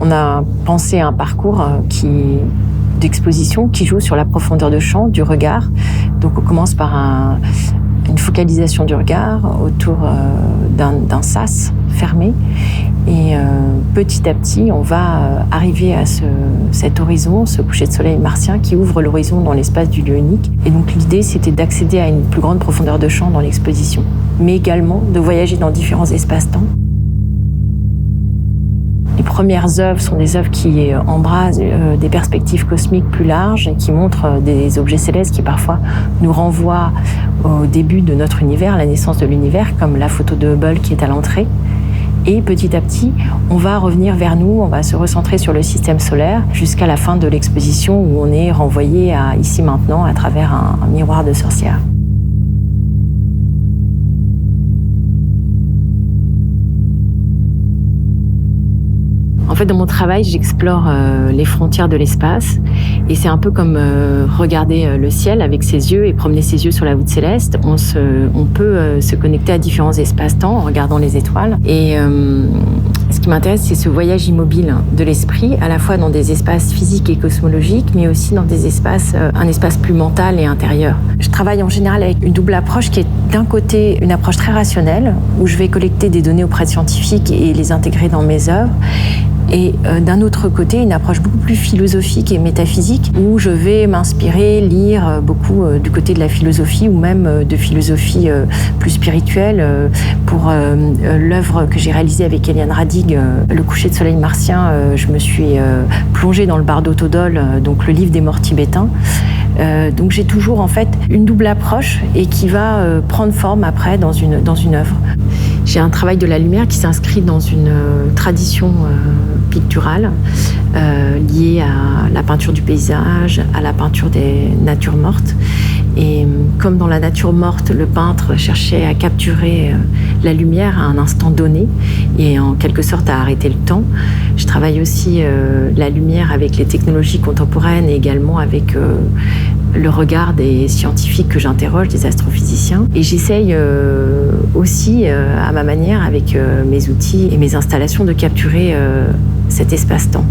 On a pensé à un parcours d'exposition qui joue sur la profondeur de champ du regard. Donc on commence par une focalisation du regard autour d'un sas fermé. Et petit à petit, on va arriver à cet horizon, ce coucher de soleil martien qui ouvre l'horizon dans l'espace du lieu unique. Et donc l'idée, c'était d'accéder à une plus grande profondeur de champ dans l'exposition, mais également de voyager dans différents espaces-temps. Les premières œuvres sont des œuvres qui embrassent des perspectives cosmiques plus larges et qui montrent des objets célestes qui parfois nous renvoient au début de notre univers, à la naissance de l'univers, comme la photo de Hubble qui est à l'entrée. Et petit à petit, on va revenir vers nous, on va se recentrer sur le système solaire jusqu'à la fin de l'exposition où on est renvoyé à ici maintenant à travers un miroir de sorcière. En fait, dans mon travail, j'explore les frontières de l'espace et c'est un peu comme regarder le ciel avec ses yeux et promener ses yeux sur la voûte céleste. On peut se connecter à différents espaces-temps en regardant les étoiles. Et ce qui m'intéresse, c'est ce voyage immobile de l'esprit, à la fois dans des espaces physiques et cosmologiques, mais aussi dans des espaces, un espace plus mental et intérieur. Je travaille en général avec une double approche qui est d'un côté une approche très rationnelle, où je vais collecter des données auprès de scientifiques et les intégrer dans mes œuvres. Et d'un autre côté, une approche beaucoup plus philosophique et métaphysique, où je vais m'inspirer, lire beaucoup du côté de la philosophie, ou même de philosophie plus spirituelle. Pour l'œuvre que j'ai réalisée avec Eliane Radig, Le coucher de soleil martien, je me suis plongée dans le Bardo Thodol, donc le livre des morts tibétains. Donc j'ai toujours en fait une double approche et qui va prendre forme après dans une œuvre. J'ai un travail de la lumière qui s'inscrit dans une tradition picturale liée à la peinture du paysage, à la peinture des natures mortes. Et comme dans la nature morte, le peintre cherchait à capturer la lumière à un instant donné et en quelque sorte à arrêter le temps, je travaille aussi la lumière avec les technologies contemporaines et également avec le regard des scientifiques que j'interroge, des astrophysiciens. Et j'essaye aussi, à ma manière, avec mes outils et mes installations, de capturer cet espace-temps.